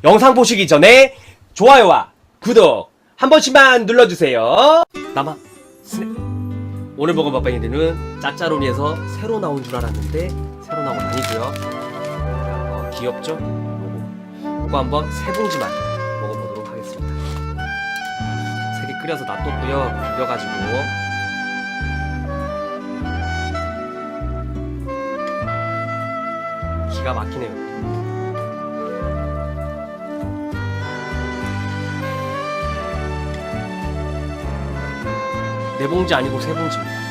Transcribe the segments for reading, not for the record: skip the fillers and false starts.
영상 보시기 전에 좋아요와 구독 한 번씩만 눌러주세요. 남아 스낵. 오늘 먹을 먹방이들은 짜짜로니에서 새로 나온 줄 알았는데 새로 나온 건 아니고요. 귀엽죠? 요거 한번 세 봉지만 먹어보도록 하겠습니다. 세 개 끓여서 놔뒀고요. 비벼가지고 기가 막히네요. 네 봉지 아니고 세 봉지입니다.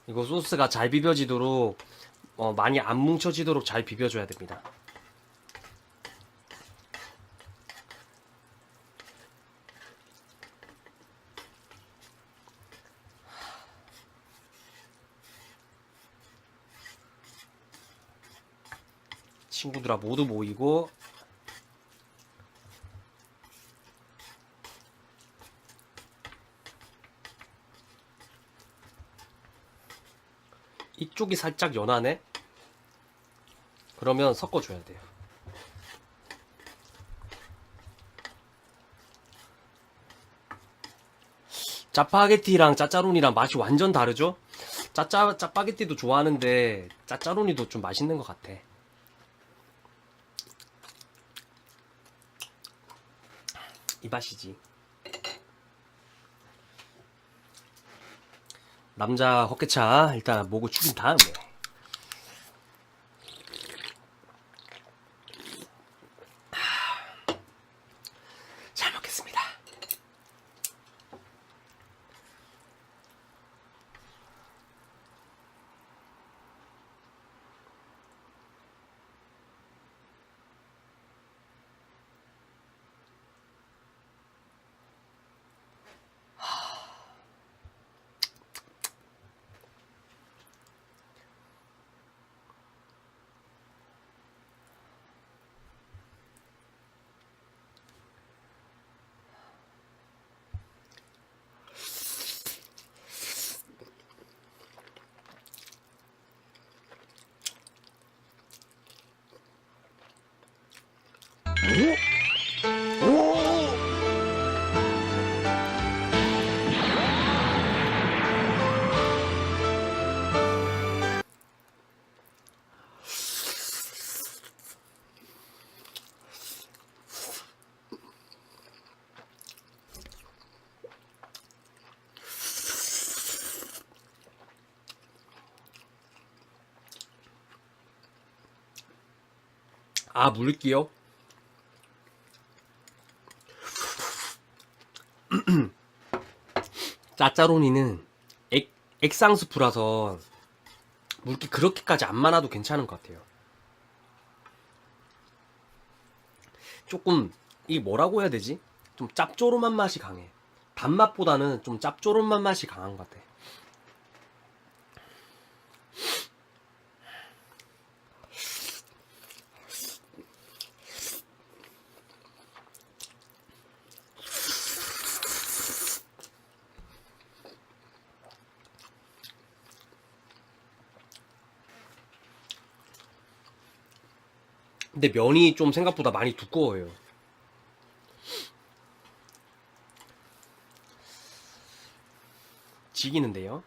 이거 소스가 잘 비벼지도록 많이 안 뭉쳐지도록 잘 비벼줘야 됩니다. 친구들아 모두 모이고 이쪽이 살짝 연하네? 그러면 섞어줘야 돼요. 짜파게티랑 짜짜로니랑 맛이 완전 다르죠? 짜파게티도 좋아하는데 짜짜로니도 좀 맛있는 것 같아. 이 맛이지. 남자 헛개차 일단 목을 축인 다음에 잘 먹겠습니다. 아, 물기요? 짜짜로니는 액상스프라서 물기 그렇게까지 안 많아도 괜찮은 것 같아요. 조금 이게 뭐라고 해야 되지? 좀 짭조름한 맛이 강해. 단맛보다는 좀 짭조름한 맛이 강한 것 같아. 근데 면이 좀 생각보다 많이 두꺼워요. 지기는데요.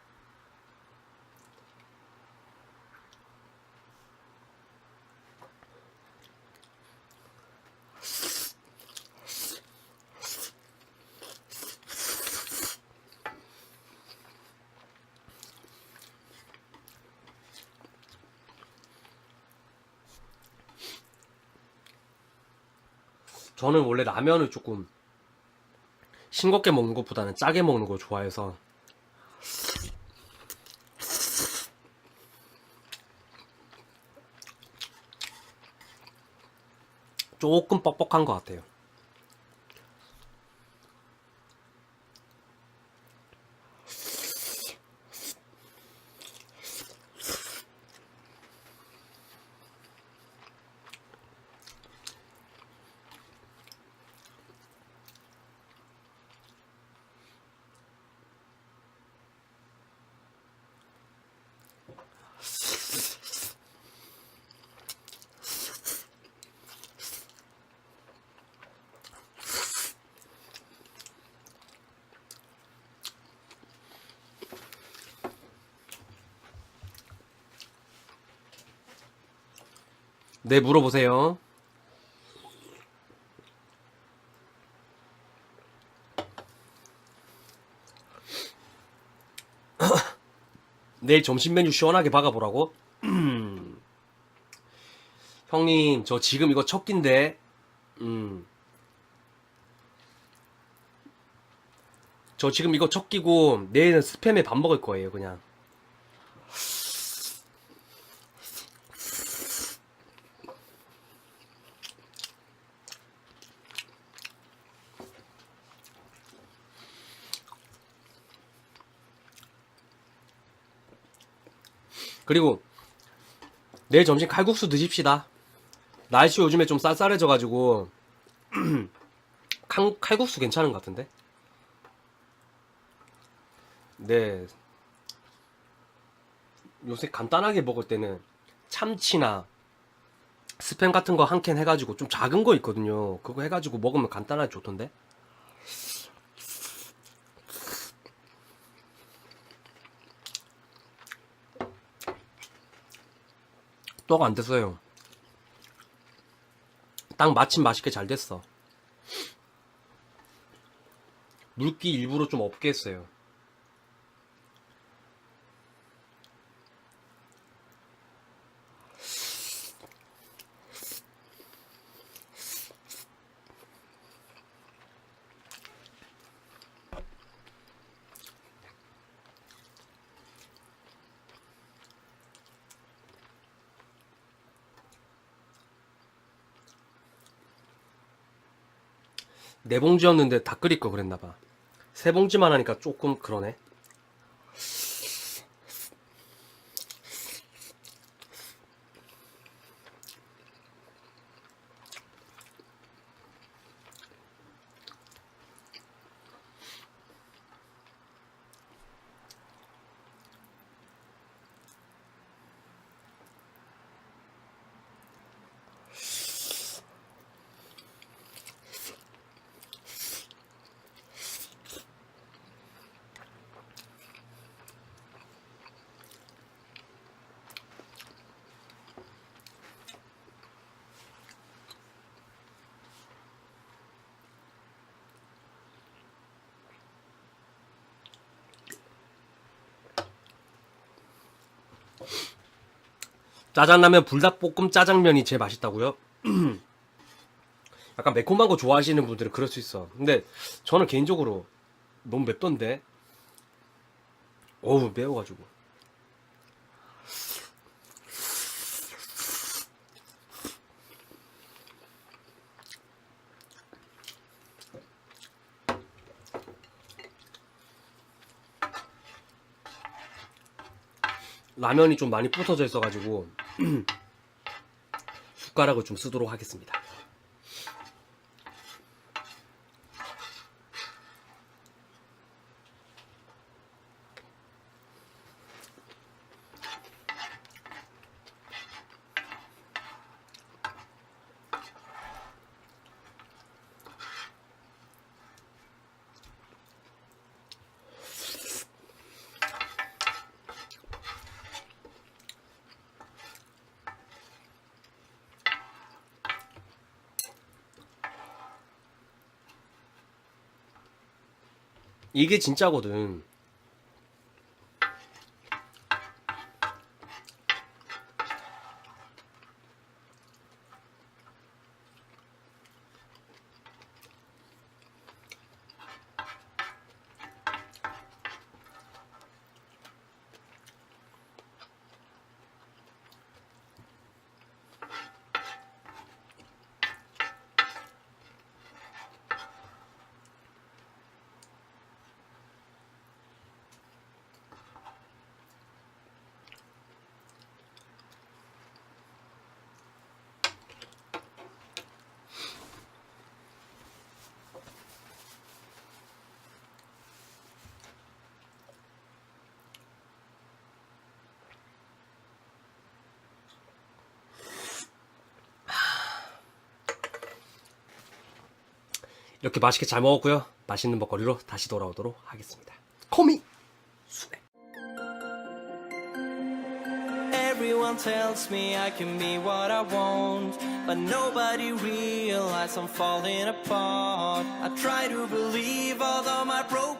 저는 원래 라면을 조금 싱겁게 먹는 것보다는 짜게 먹는 걸 좋아해서 조금 뻑뻑한 것 같아요. 네, 물어보세요. 내일 점심 메뉴 시원하게 박아보라고? 형님, 저 지금 이거 첫 끼인데, 저 지금 이거 첫 끼고, 내일은 스팸에 밥 먹을 거예요, 그냥. 그리고, 내일 점심 칼국수 드십시다. 날씨 요즘에 좀 쌀쌀해져가지고, 칼국수 괜찮은 것 같은데? 네. 요새 간단하게 먹을 때는 참치나 스팸 같은 거 한 캔 해가지고 좀 작은 거 있거든요. 그거 해가지고 먹으면 간단하게 좋던데? 떡 안 됐어요. 딱 마침 맛있게 잘 됐어. 물기 일부러 좀 없게 했어요. 네 봉지였는데 다 끓일 거 그랬나봐. 세 봉지만 하니까 조금 그러네. 짜장라면 불닭볶음 짜장면이 제일 맛있다고요? 약간 매콤한 거 좋아하시는 분들은 그럴 수 있어. 근데 저는 개인적으로 너무 맵던데. 어우, 매워가지고. 라면이 좀 많이 부서져 있어가지고 숟가락을 좀 쓰도록 하겠습니다. 이게 진짜거든. 이렇게 맛있게 잘 먹었고요. 맛있는 먹거리로 다시 돌아오도록 하겠습니다. 코미 수네. Everyone tells me I can be what I want, but nobody realizes I'm falling apart. I try to believe although my broken